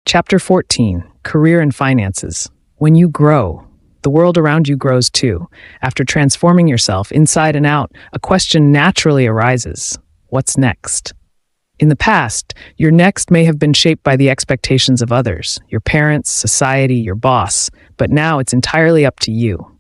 Chapter 14, Career and Finances. When you grow, the world around you grows too. After transforming yourself inside and out, a question naturally arises. What's next? In the past, your next may have been shaped by the expectations of others, your parents, society, your boss, but now it's entirely up to you.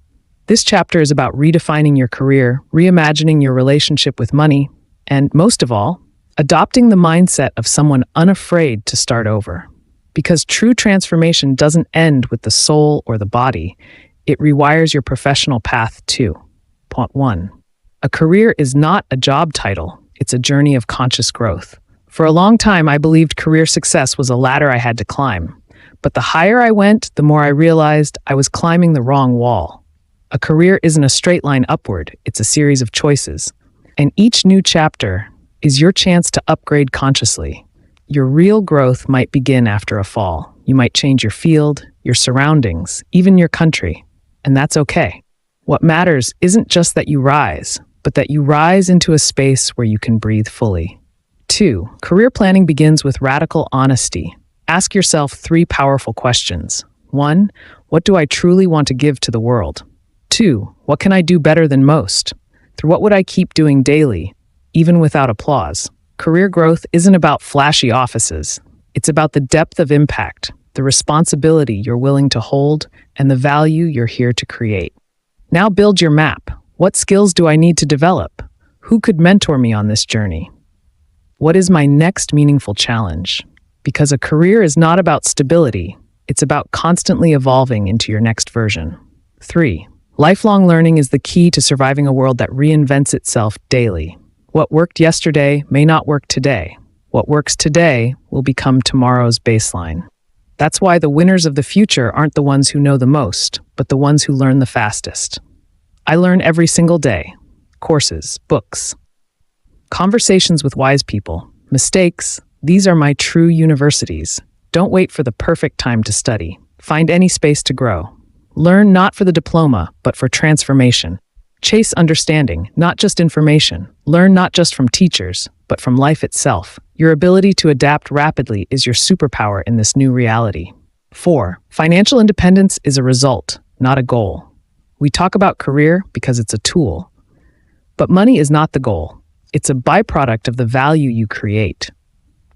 This chapter is about redefining your career, reimagining your relationship with money, and most of all, adopting the mindset of someone unafraid to start over. Because true transformation doesn't end with the soul or the body, it rewires your professional path too. Point 1. A career is not a job title, it's a journey of conscious growth. For a long time, I believed career success was a ladder I had to climb. But the higher I went, the more I realized I was climbing the wrong wall. A career isn't a straight line upward, it's a series of choices. And each new chapter is your chance to upgrade consciously. Your real growth might begin after a fall. You might change your field, your surroundings, even your country. And that's okay. What matters isn't just that you rise, but that you rise into a space where you can breathe fully. 2. Career planning begins with radical honesty. Ask yourself 3 powerful questions. 1. What do I truly want to give to the world? 2. What can I do better than most? 3. What would I keep doing daily, even without applause? Career growth isn't about flashy offices. It's about the depth of impact, the responsibility you're willing to hold, and the value you're here to create. Now build your map. What skills do I need to develop? Who could mentor me on this journey? What is my next meaningful challenge? Because a career is not about stability, it's about constantly evolving into your next version. 3. Lifelong learning is the key to surviving a world that reinvents itself daily. What worked yesterday may not work today. What works today will become tomorrow's baseline. That's why the winners of the future aren't the ones who know the most, but the ones who learn the fastest. I learn every single day. Courses, books, conversations with wise people, mistakes. These are my true universities. Don't wait for the perfect time to study. Find any space to grow. Learn not for the diploma, but for transformation. Chase understanding, not just information. Learn not just from teachers, but from life itself. Your ability to adapt rapidly is your superpower in this new reality. 4. Financial independence is a result, not a goal. We talk about career because it's a tool. But money is not the goal. It's a byproduct of the value you create.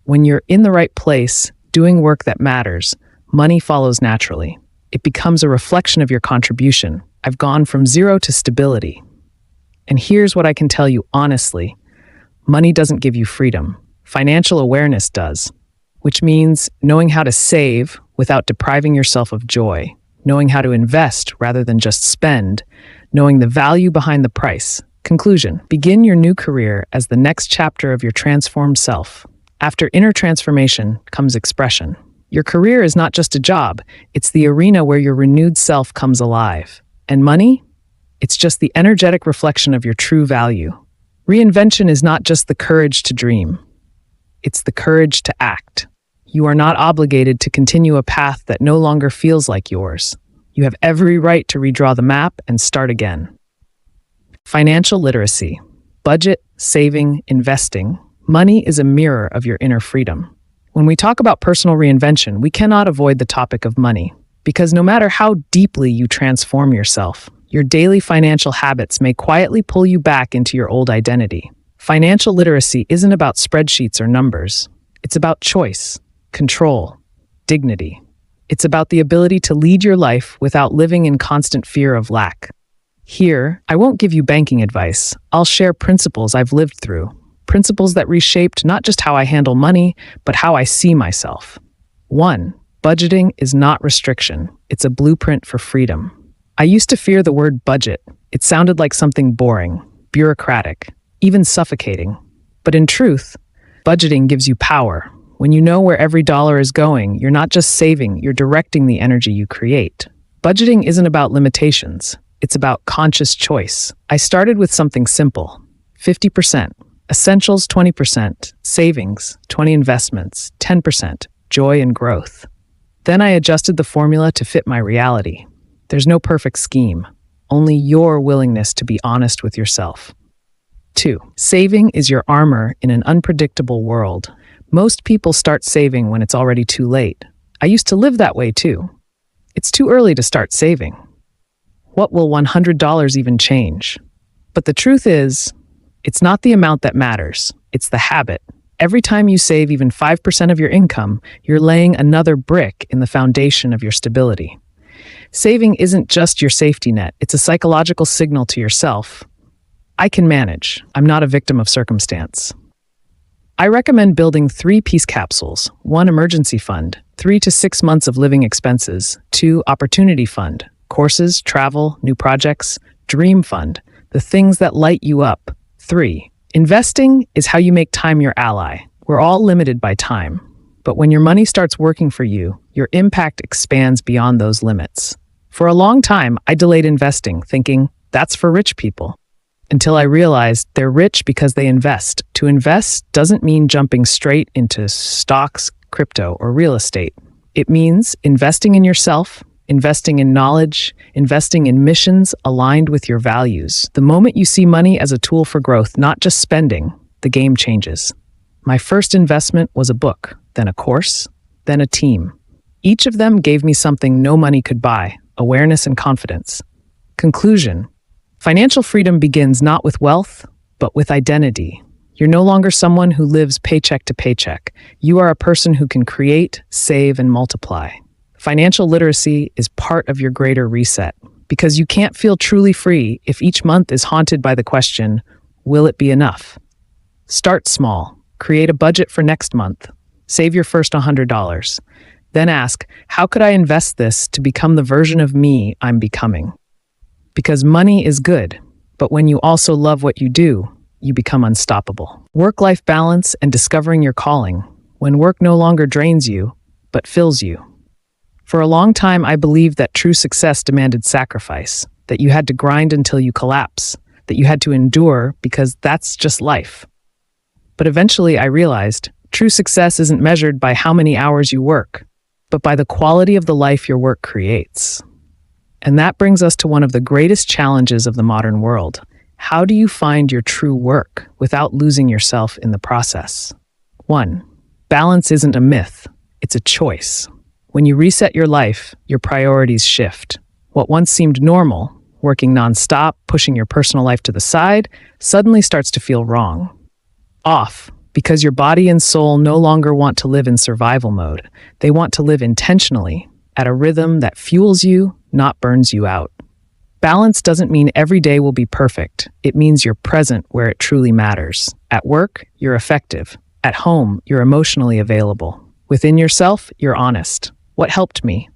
When you're in the right place, doing work that matters, money follows naturally. It becomes a reflection of your contribution. I've gone from zero to stability. And here's what I can tell you honestly. Money doesn't give you freedom. Financial awareness does, which means knowing how to save without depriving yourself of joy, knowing how to invest rather than just spend, knowing the value behind the price. Conclusion: begin your new career as the next chapter of your transformed self. After inner transformation comes expression. Your career is not just a job, it's the arena where your renewed self comes alive. And money? It's just the energetic reflection of your true value. Reinvention is not just the courage to dream. It's the courage to act. You are not obligated to continue a path that no longer feels like yours. You have every right to redraw the map and start again. Financial literacy. Budget, saving, investing. Money is a mirror of your inner freedom. When we talk about personal reinvention, we cannot avoid the topic of money. Because no matter how deeply you transform yourself, your daily financial habits may quietly pull you back into your old identity. Financial literacy isn't about spreadsheets or numbers. It's about choice, control, dignity. It's about the ability to lead your life without living in constant fear of lack. Here, I won't give you banking advice. I'll share principles I've lived through. Principles that reshaped not just how I handle money, but how I see myself. 1. Budgeting is not restriction. It's a blueprint for freedom. I used to fear the word budget. It sounded like something boring, bureaucratic, even suffocating. But in truth, budgeting gives you power. When you know where every dollar is going, you're not just saving, you're directing the energy you create. Budgeting isn't about limitations. It's about conscious choice. I started with something simple: 50%. Essentials 20%, savings 20, investments 10%, joy and growth. Then I adjusted the formula to fit my reality. There's no perfect scheme, only your willingness to be honest with yourself. 2. Saving is your armor in an unpredictable world. Most people start saving when it's already too late. I used to live that way too. It's too early to start saving. What will $100 even change? But the truth is, it's not the amount that matters, it's the habit. Every time you save even 5% of your income, you're laying another brick in the foundation of your stability. Saving isn't just your safety net, it's a psychological signal to yourself. I can manage. I'm not a victim of circumstance. I recommend building 3 peace capsules: 1 emergency fund, 3 to 6 months of living expenses; 2 opportunity fund, courses, travel, new projects; dream fund, the things that light you up; 3 investing is how you make time your ally. We're all limited by time, but when your money starts working for you, your impact expands beyond those limits. For a long time, I delayed investing, thinking, that's for rich people. Until I realized they're rich because they invest. To invest doesn't mean jumping straight into stocks, crypto, or real estate. It means investing in yourself, investing in knowledge, investing in missions aligned with your values. The moment you see money as a tool for growth, not just spending, the game changes. My first investment was a book, then a course, then a team. Each of them gave me something no money could buy: awareness and confidence. Conclusion: financial freedom begins not with wealth, but with identity. You're no longer someone who lives paycheck to paycheck. You are a person who can create, save, and multiply. Financial literacy is part of your greater reset, because you can't feel truly free if each month is haunted by the question, will it be enough? Start small. Create a budget for next month. Save your first $100. Then ask, how could I invest this to become the version of me I'm becoming? Because money is good, but when you also love what you do, you become unstoppable. Work-life balance and discovering your calling, when work no longer drains you, but fills you. For a long time, I believed that true success demanded sacrifice, that you had to grind until you collapse, that you had to endure because that's just life. But eventually I realized true success isn't measured by how many hours you work, but by the quality of the life your work creates. And that brings us to one of the greatest challenges of the modern world. How do you find your true work without losing yourself in the process? 1. Balance isn't a myth, it's a choice. When you reset your life, your priorities shift. What once seemed normal, working nonstop, pushing your personal life to the side, suddenly starts to feel wrong. Off, because your body and soul no longer want to live in survival mode. They want to live intentionally, at a rhythm that fuels you, not burns you out. Balance doesn't mean every day will be perfect. It means you're present where it truly matters. At work, you're effective. At home, you're emotionally available. Within yourself, you're honest. What helped me?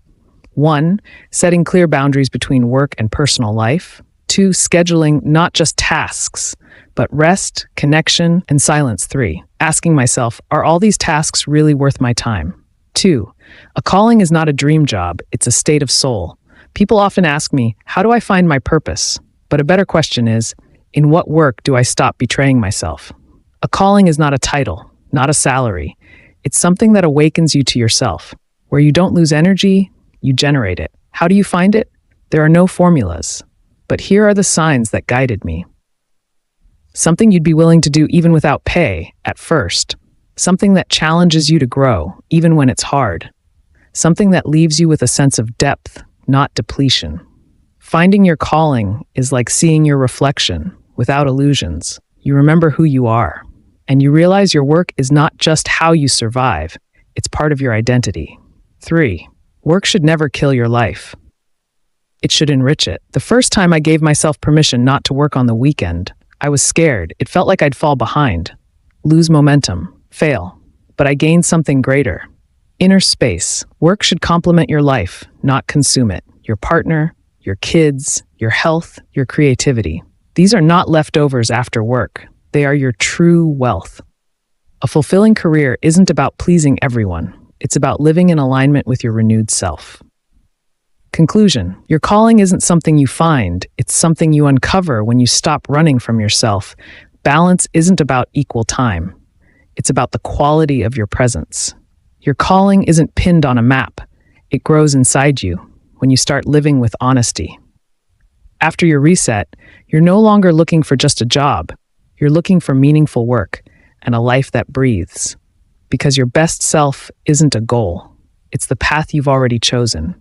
1. Setting clear boundaries between work and personal life. 2. Scheduling not just tasks, but rest, connection, and silence. 3. Asking myself, are all these tasks really worth my time? 2. A calling is not a dream job, it's a state of soul. People often ask me, how do I find my purpose? But a better question is, in what work do I stop betraying myself? A calling is not a title, not a salary. It's something that awakens you to yourself. Where you don't lose energy, you generate it. How do you find it? There are no formulas. But here are the signs that guided me. Something you'd be willing to do even without pay, at first. Something that challenges you to grow, even when it's hard. Something that leaves you with a sense of depth, not depletion. Finding your calling is like seeing your reflection, without illusions. You remember who you are, and you realize your work is not just how you survive, it's part of your identity. 3. Work should never kill your life. It should enrich it. The first time I gave myself permission not to work on the weekend, I was scared. It felt like I'd fall behind, lose momentum, fail. But I gained something greater. Inner space. Work should complement your life, not consume it. Your partner, your kids, your health, your creativity. These are not leftovers after work. They are your true wealth. A fulfilling career isn't about pleasing everyone. It's about living in alignment with your renewed self. Conclusion. Your calling isn't something you find, it's something you uncover when you stop running from yourself. Balance isn't about equal time. It's about the quality of your presence. Your calling isn't pinned on a map. It grows inside you when you start living with honesty. After your reset, you're no longer looking for just a job. You're looking for meaningful work and a life that breathes. Because your best self isn't a goal. It's the path you've already chosen.